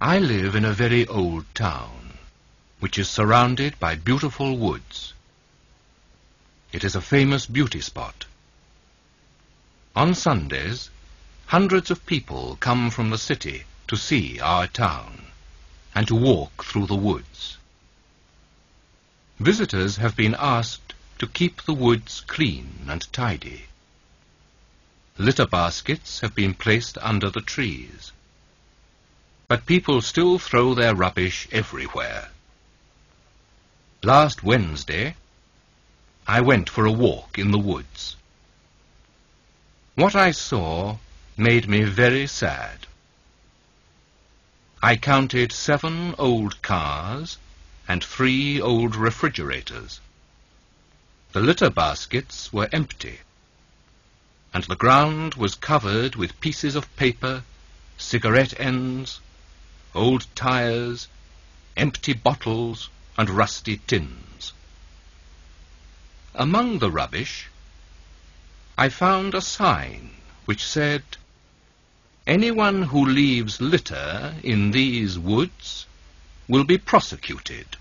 I live in a very old town, which is surrounded by beautiful woods. It is a famous beauty spot. On Sundays, hundreds of people come from the city to see our town and to walk through the woods. Visitors have been asked to keep the woods clean and tidy. Litter baskets have been placed under the trees. But people still throw their rubbish everywhere. Last Wednesday, I went for a walk in the woods. What I saw made me very sad. I counted 7 old cars and 3 old refrigerators. The litter baskets were empty, and the ground was covered with pieces of paper, cigarette ends, old tires, empty bottles, and rusty tins. Among the rubbish, I found a sign which said, "Anyone who leaves litter in these woods will be prosecuted."